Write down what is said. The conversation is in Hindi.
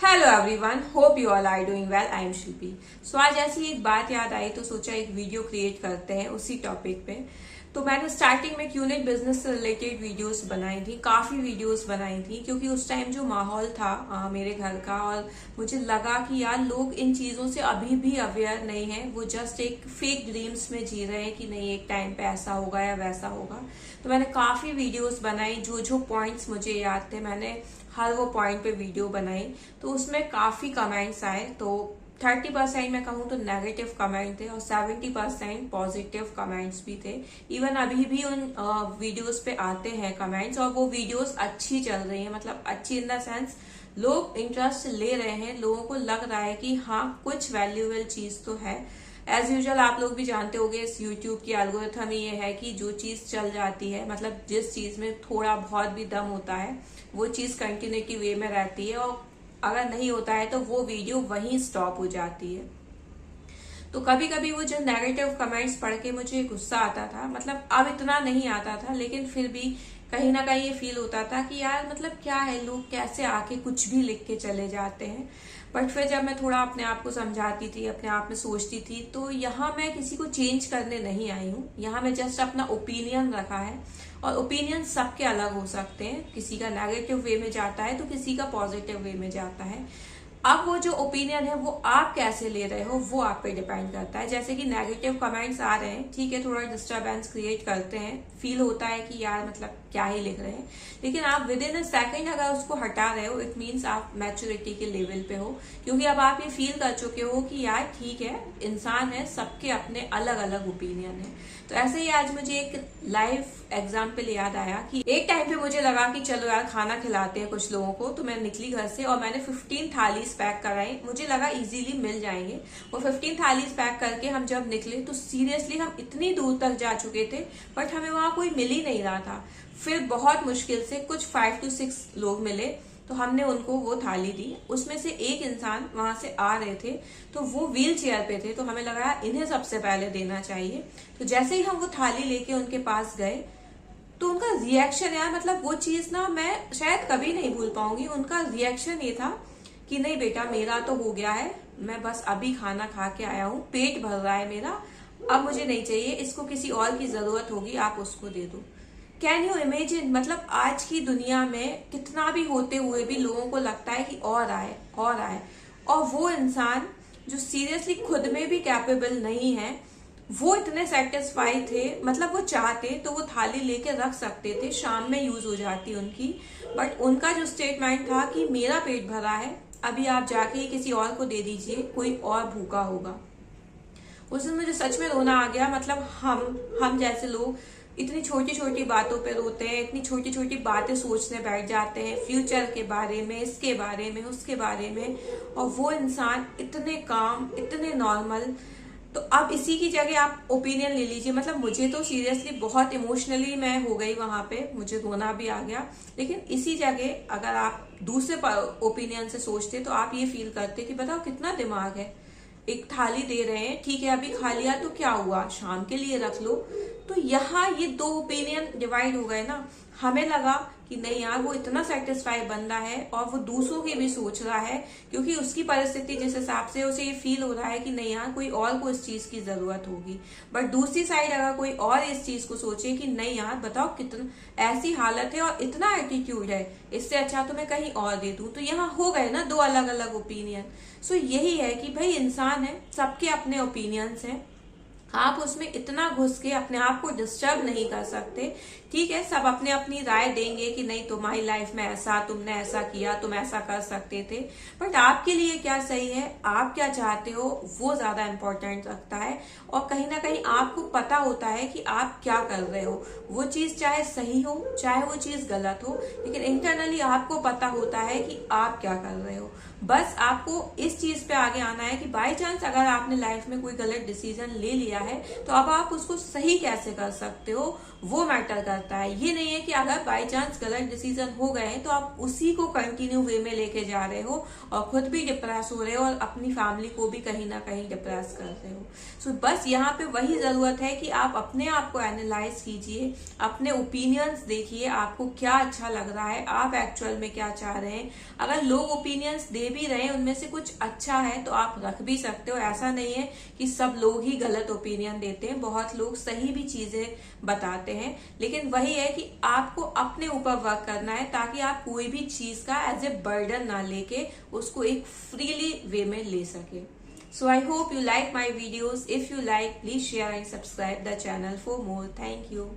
Hello everyone, hope you all are doing well. I am Shilpi. So आज ऐसी एक बात याद आई तो सोचा एक वीडियो क्रिएट करते हैं उसी टॉपिक पे। तो मैंने स्टार्टिंग में क्यूनेट बिजनेस से रिलेटेड वीडियोस बनाई थी, काफी वीडियोस बनाई थी, क्योंकि उस टाइम जो माहौल था मेरे घर का, और मुझे लगा कि यार लोग इन चीजों से अभी भी अवेयर नहीं है। वो जस्ट एक फेक ड्रीम्स में जी रहे हैं कि नहीं एक टाइम पे ऐसा होगा या वैसा होगा। तो मैंने काफी वीडियोस बनाई, जो जो पॉइंट्स मुझे याद थे मैंने हर वो पॉइंट पे वीडियो बनाई। तो उसमें काफी कमेंट्स आए। तो 30% मैं कहूँ तो नेगेटिव कमेंट थे और 70% पॉजिटिव कमेंट्स भी थे। इवन अभी भी उन वीडियोस पे आते हैं कमेंट्स, और वो वीडियोस अच्छी चल रही है, मतलब अच्छी इन द सेंस लोग इंटरेस्ट ले रहे हैं, लोगों को लग रहा है कि हाँ कुछ वैल्यूएबल चीज तो है। एज यूजुअल आप लोग भी जानते होंगे इस यूट्यूब की एल्गोरिथम ये है कि जो चीज चल जाती है, मतलब जिस चीज में थोड़ा बहुत भी दम होता है वो चीज कंटिन्यूटी वे में रहती है, और अगर नहीं होता है तो वो वीडियो वहीं स्टॉप हो जाती है। तो कभी कभी वो जो नेगेटिव कमेंट्स पढ़ के मुझे गुस्सा आता था, मतलब अब इतना नहीं आता था, लेकिन फिर भी कहीं ना कहीं ये फील होता था कि यार मतलब क्या है, लोग कैसे आके कुछ भी लिख के चले जाते हैं। बट फिर जब मैं थोड़ा अपने आप को समझाती थी, अपने आप में सोचती थी, तो यहाँ मैं किसी को चेंज करने नहीं आई हूँ। यहाँ मैं जस्ट अपना ओपिनियन रखा है, और ओपिनियन सबके अलग हो सकते हैं। किसी का नेगेटिव वे में जाता है तो किसी का पॉजिटिव वे में जाता है। अब वो जो ओपिनियन है वो आप कैसे ले रहे हो वो आप पे डिपेंड करता है। जैसे कि नेगेटिव कमेंट्स आ रहे हैं, ठीक है, थोड़ा डिस्टरबेंस क्रिएट करते हैं, फील होता है कि यार मतलब क्या ही लिख रहे हैं, लेकिन आप विद इन अ सेकेंड अगर उसको हटा रहे हो, इट मीन्स आप मैच्योरिटी के लेवल पे हो, क्योंकि अब आप ये फील कर चुके हो कि यार ठीक है, इंसान है, सबके अपने अलग अलग ओपिनियन है। तो ऐसे ही आज मुझे एक लाइव एग्जाम्पल याद आया कि एक टाइम पे मुझे लगा कि चलो यार खाना खिलाते हैं कुछ लोगों को। तो मैं निकली घर से और मैंने 15 थालीज पैक कराई, मुझे लगा इजीली मिल जाएंगे। वो 15 थालीज पैक करके हम जब निकले तो सीरियसली हम इतनी दूर तक जा चुके थे, बट हमें वहां कोई मिल ही नहीं रहा था। फिर बहुत मुश्किल से कुछ 5 to 6 लोग मिले, तो हमने उनको वो थाली दी। उसमें से एक इंसान वहां से आ रहे थे, तो वो व्हील चेयर पे थे, तो हमें लगा इन्हें सबसे पहले देना चाहिए। तो जैसे ही हम वो थाली लेके उनके पास गए, तो उनका रिएक्शन यार, मतलब वो चीज ना मैं शायद कभी नहीं भूल पाऊंगी। उनका रिएक्शन ये था कि नहीं बेटा, मेरा तो हो गया है, मैं बस अभी खाना खा के आया हूँ, पेट भर रहा है मेरा, अब मुझे नहीं चाहिए, इसको किसी और की जरूरत होगी, आप उसको दे दो। कैन यू इमेजिन, मतलब आज की दुनिया में कितना भी होते हुए भी लोगों को लगता है कि और आए और आए, और वो इंसान जो सीरियसली खुद में भी कैपेबल नहीं है, वो इतने सेटिस्फाई थे, मतलब वो चाहते तो वो थाली लेके रख सकते थे, शाम में यूज हो जाती उनकी। बट उनका जो स्टेटमेंट था कि मेरा पेट भरा है, अभी आप जाके किसी और को दे दीजिए, कोई और भूखा होगा। उस दिन मुझे सच में रोना आ गया। मतलब हम जैसे लोग इतनी छोटी छोटी बातों पे रोते हैं, इतनी छोटी छोटी बातें सोचने बैठ जाते हैं, फ्यूचर के बारे में, इसके बारे में, उसके बारे में, और वो इंसान इतने काम, इतने नॉर्मल। तो अब इसी की जगह आप ओपिनियन ले लीजिए। मतलब मुझे तो सीरियसली बहुत इमोशनली मैं हो गई वहां पे, मुझे रोना भी आ गया। लेकिन इसी जगह अगर आप दूसरे ओपिनियन से सोचते तो आप ये फील करते कि बताओ कितना दिमाग है, एक थाली दे रहे हैं, ठीक है अभी खा लिया तो क्या हुआ, शाम के लिए रख लो। तो यहाँ ये दो ओपिनियन डिवाइड हो गए ना। हमें लगा कि नहीं यार, वो इतना सेटिस्फाई बंदा है और वो दूसरों की भी सोच रहा है, क्योंकि उसकी परिस्थिति जिस हिसाब से उसे ये फील हो रहा है कि नहीं यार कोई और को इस चीज की जरूरत होगी। बट दूसरी साइड अगर कोई और इस चीज को सोचे कि नहीं यार बताओ कितना ऐसी हालत है और इतना एटीट्यूड है, इससे अच्छा तो मैं कहीं और दे दूं। तो यहाँ हो गए ना दो अलग अलग ओपिनियन। सो यही है कि भाई इंसान है, सबके अपने ओपिनियंस हैं, आप उसमें इतना घुस के अपने आप को डिस्टर्ब नहीं कर सकते। ठीक है, सब अपने अपनी राय देंगे कि नहीं तुम्हारी लाइफ में ऐसा, तुमने ऐसा किया, तुम ऐसा कर सकते थे, बट आपके लिए क्या सही है, आप क्या चाहते हो, वो ज्यादा इंपॉर्टेंट रखता है। और कहीं ना कहीं आपको पता होता है कि आप क्या कर रहे हो, वो चीज चाहे सही हो चाहे वो चीज गलत हो, लेकिन इंटरनली आपको पता होता है कि आप क्या कर रहे हो। बस आपको इस चीज पे आगे आना है कि बाई चांस अगर आपने लाइफ में कोई गलत डिसीजन ले लिया है, तो अब आप उसको सही कैसे कर सकते हो, वो मैटर कर करता है। ये नहीं है कि अगर बाई चांस गलत डिसीजन हो गए हैं तो आप उसी को कंटिन्यू वे में लेके जा रहे हो और खुद भी डिप्रेस हो रहे हो और अपनी फैमिली को भी कहीं ना कहीं डिप्रेस कर रहे हो। सो बस यहाँ पे वही जरूरत है कि आप अपने आप को एनालाइज कीजिए, अपने ओपिनियंस देखिए, आपको क्या अच्छा लग रहा है, आप एक्चुअल में क्या चाह रहे हैं। अगर लोग ओपिनियंस दे भी रहे हैं, उनमें से कुछ अच्छा है तो आप रख भी सकते हो। ऐसा नहीं है कि सब लोग ही गलत ओपिनियन देते हैं, बहुत लोग सही भी चीजें बताते हैं। लेकिन वही है कि आपको अपने ऊपर वर्क करना है ताकि आप कोई भी चीज का एज ए बर्डन ना लेके उसको एक फ्रीली वे में ले सके। So I hope you like my videos. If you like, please share and subscribe the channel for more. Thank you.